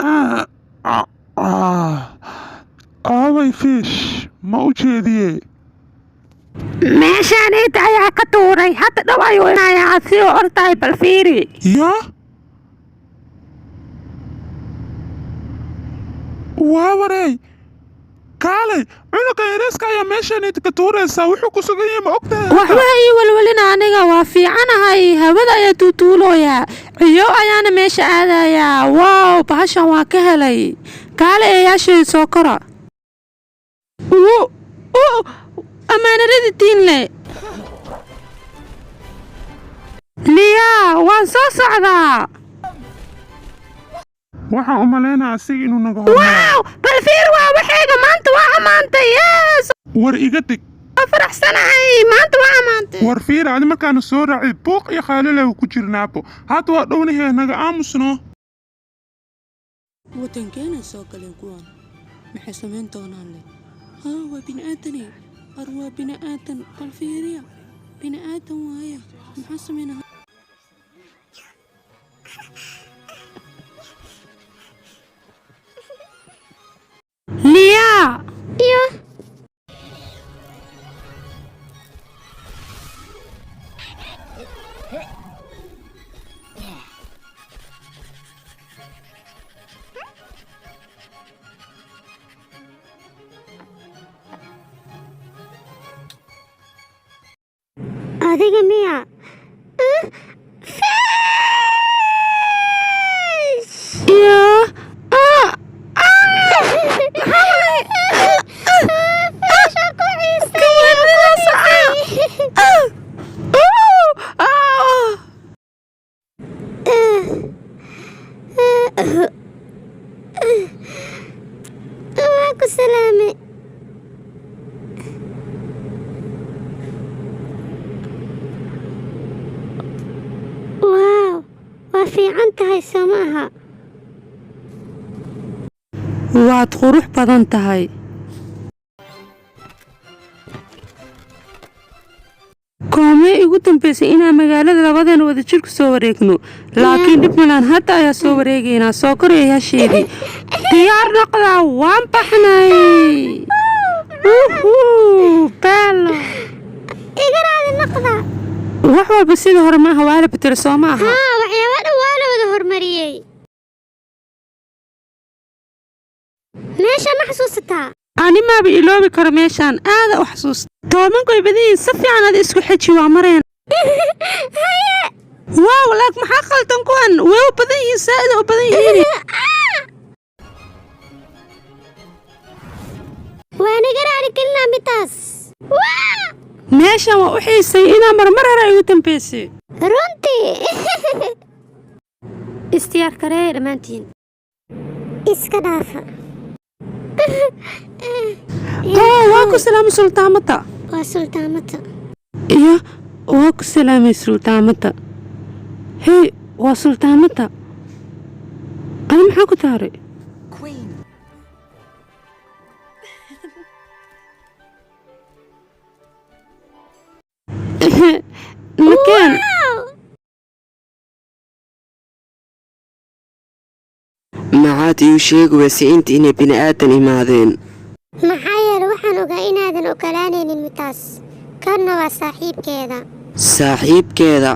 Ah, ah, ah. Aaway fish ma u jeediyey meeshaanayda ayaa ka tuuray hadda dhow ayuu inayaa si u ortahay bal fiiri yaa waa wareey kaalay cunuga yariiska ayaa meeshaanayda ka tuuraysaa wuxuu ku sugan yahay ma ogtahay waxba ii walwalina aniga waa fiicanahay hawada ayaa tuutuulooyaa ciyow ayaana meesha aadayaa wow bahashan waa ka helay kaale eeyaasheeda soo kora ammaanarada diinle liyaa waan soo socdaa waxaan u malaynaa asiga inuu naga wow bal fiir waa waxayga maanta waa ammaantay yes war iga dig waa faraxsanahay maanta waa ammaantay war fiir adi markaana soo raacid buuq iyo khaalileh ku jirnaabo hadda waa dhownahay naga aamusno wadankeena soo galeen kuwaan maxay samayn doonaan leh waa bini'aadani waa bini'aadan bal fiiriya bini'aadan waaye maxaa samaynaa liyaa iyo adiga miya ku salaame waaw waa fiican tahay soo ma aha waad qurux badan tahay koomee igu dambaysay inaan magaalada labadeena wada jirku soo wareegno laakiin dhib malaan hadda ayaa soo wareegaynaa soo koreeyaasheedii diyaar noqdaa waan baxnay baalo igaraadi noqda wax walba sida hore maaha waa la bedelo soo ma aha waxyaaba dhan waa la wada hormariyey meeshaan ma xasuusataa ani maaba iloobi karo meeshaan aada u xasuusta toomanku ay badan yihiin si fiican aad isku xeji waa mareen waaw laak maxaa qaldan kuwan way u badan yihiin saa'ida u badan yihiin waana garaari kelina midaas meeshaan waa u xiisay inaa marmar hore ay u dambaysay runtii istiyaar karee dhammaantiin iska dhaafa waa ku salaamay sultaamada waa sultaamada iyo waa ku salaamay sultaamada hey waa sultaamada ani maxaa ku taaray makeen maxaad iu sheegi weyse inta inay bini'aadan imaadeen maxaa yeele waxaan ogaa inaadan ogolaanaynin midaas karna waa saaxiibkeeda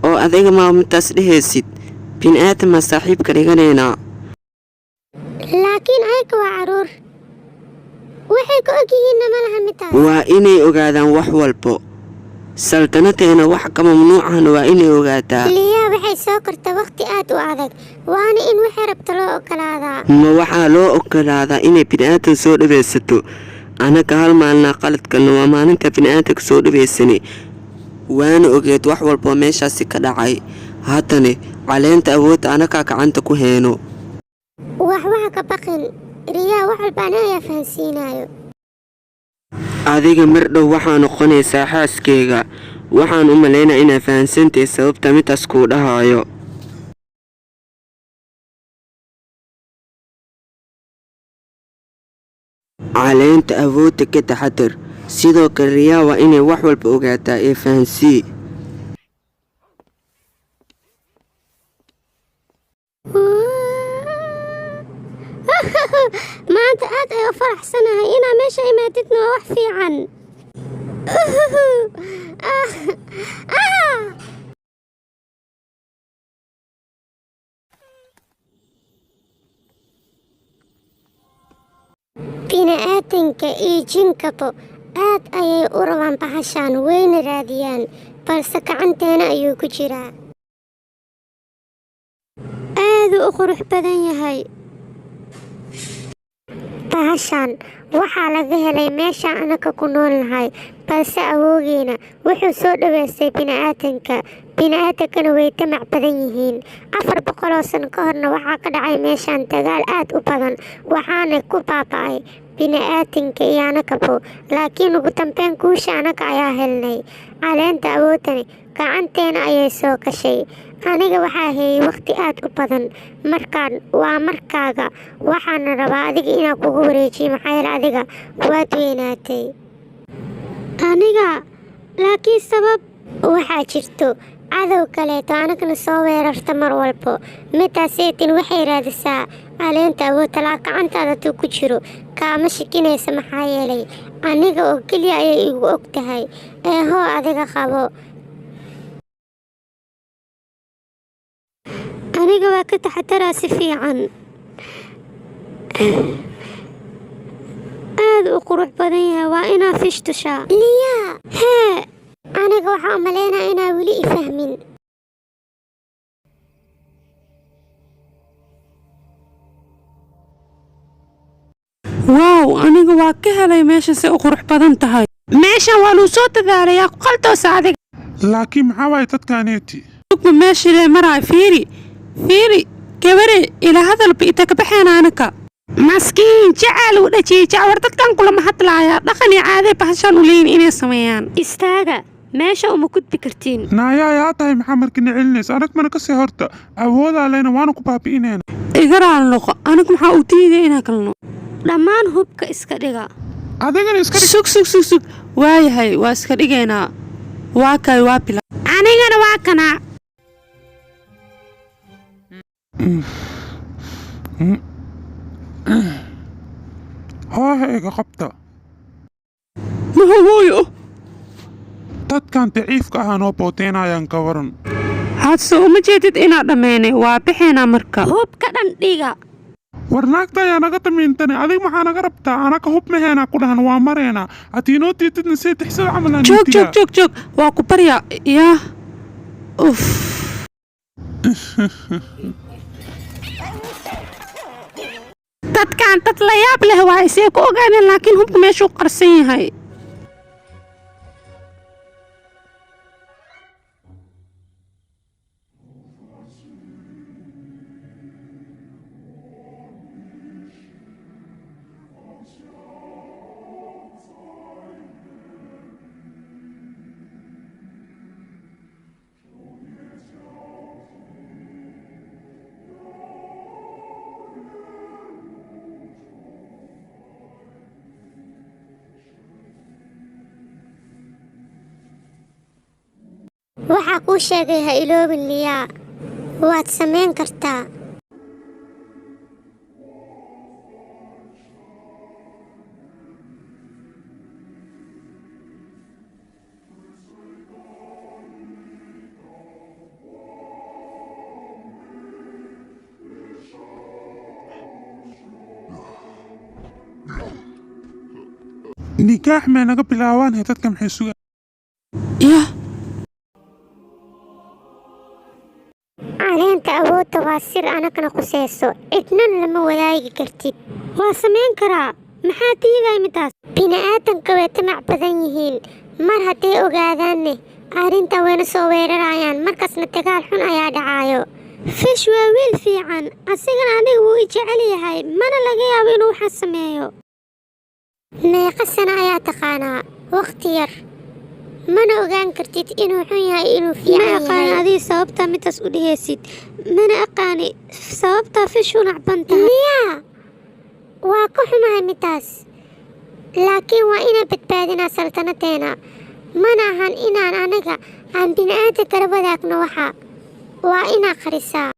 oo adiga maa midaas dhehaysid bini'aadan maa saaxiibka dhiganaynaa laakiin ayaga waa caruur waxay ka ogyihiinna ma laha midaas waa inay ogaadaan wax walbo saltanateena wax ka mamnuucahna waa inay ogaataa liyaa waxay soo korta wakhti aad u adag waana in waxay rabta loo ogolaadaa ma waxaa loo ogolaadaa inay bini'aadan soo dhawaysato annaga hal maalnaa qaladkalna waa maalinta bini'aadanka soo dhawaysanay waana ogeed wax walboo meeshaasi ka dhacay haddana caleenta awoodda annagaa gacanta ku heeno waxbaha ka baqin riyaa wax walba aniga ayaa fahansiinaayo adiga mar dhow waxaa noqonaysaa xaaskeyga waxaan u malaynaa inaad fahansantahay sababta midaas kuu dhahaayo caleenta awoodda ka taxadar sidoo kale riyaa waa inay wax walba ogaataa ee fahansii maanta aad ayaan u faraxsanahay inaa meesha imaatidna waa wax fiican. bini'aadanka iyo jinkaba aad ayay u rabaan bahashaan wayna raadiyaan, balse gacanteena ayuu ku jiraa. aaduu u qurux badan yahay. bahashaan waxaa laga helay meesha anaka ku nool nahay, balse awoogeena wuxuu soo dhaweystay bini'aadankana way tamac badan yihiin. 400 oo sano ka horna waxaa ka dhacay meeshaan dagaal aad u badan, waxaana ku baaba'ay bini'aadanka iyo anakabo, laakiin ugu dambeyn guusha anaka ayaa helnay. caleenta awoodani gacanteena ayay soo gashay. aniga waxaa hayay waqti aad u badan, markaan waa markaaga. waxaana rabaa adiga inaan kugu wareejiyo, maxaa yeele adiga waad weynaatay. aniga laakiin sabab waxaa jirto cadow kaleeto anagana soo weerarta mar walbo. midaaseetin waxay raadisaa caleenta awoodta, laa gacantaada tuu ku jiro kaama shakinaysa, maxaa yeelay aniga oo keliya ayay igu og tahay. hoo adiga qabo. aniga waa ka taxadaraa si fiican. aad u qurux badan yahay, waa inaa fish tushaa. liyaa hee aniga waxaa u malaynaa inaa weli i fahmin. waaw, aniga waa ka helay meesha si u qurux badan tahay. meeshan waa luu soo dadaalayaa ku qaldoosa adiga. laakiin maxaa waaye dadkaaneeti? ma meeshilee maraa fiiri gabare ilaa hadalba ita ka baxeena anaka. maskiin jacaal u dhajiijac war dadkan kulama hadlaaya dhaqan iyo caadee bahashaan u leeyin inay sameeyaan. istaaga meesha uma gudbi kartiin. naayaa yaa tahay maxaa markina celinaysa? anag mana kasii horta awoodaa leyna waana ku baabi'inayna. igaraan loqo anag maxaa u diiday inaan kalno. dhammaan hubka iska dhiga. adigana iska dhig. sug waayahay waa iska dhigaynaa. waa kay waa bila anigana waa kanaa. hooha iga qabta. mahawooyo dadkan daciifka ahaa noo booteynayaan ka waran. hadse uma jeedid inaad dhammaynay waa bixeenaa marka. hubka dhan dhiga. war naagta ayaa naga damiintane, adig maxaa naga rabtaa? anaka hub maheenaa ku dhahan waa mareynaa. haddii noo diididna see tixsada camalaan. joog waa ku baryaa yaa uf. dadkan dad la yaab leh waa isee ku ogaadeen, laakiin hubka meeshuu qarsan yahay. waxaa kuu sheegay ha iloobin liyaa, waad samayn kartaa. nikaax may naga bilaawaan he dadka maxay sugaan. yah caleenta awoodda waa sir anagana khuseyso, cidnan lama wadaagi kartid. waa samayn karaa, maxaa diiday midaas? bini'aadanka way tamac badan yihiin, mar hadday ogaadaanne arrinta wayna soo weerarayaan, markaasna dagaal xun ayaa dhacaayo. fish waa wiil fiican, asigana aniga wuu i jecel yahay, mana laga yaabo inuu waxaan sameeyo. meeqa sana ayaa taqaanaa? waqti yar, mana ogaan kartid inuu xun yahay inuu fiican yahay. ma aqaani adii sababtaa midaas u dhehaysid, mana aqaani sababtaa fish u nacbantahay. miyaa waa ka xumahay midaas, laakiin waa inaan badbaadinaa saltanadeena. mana ahan inaan aniga aan bini'aadam kala wadaagno, waxa waa inaa qarisaa.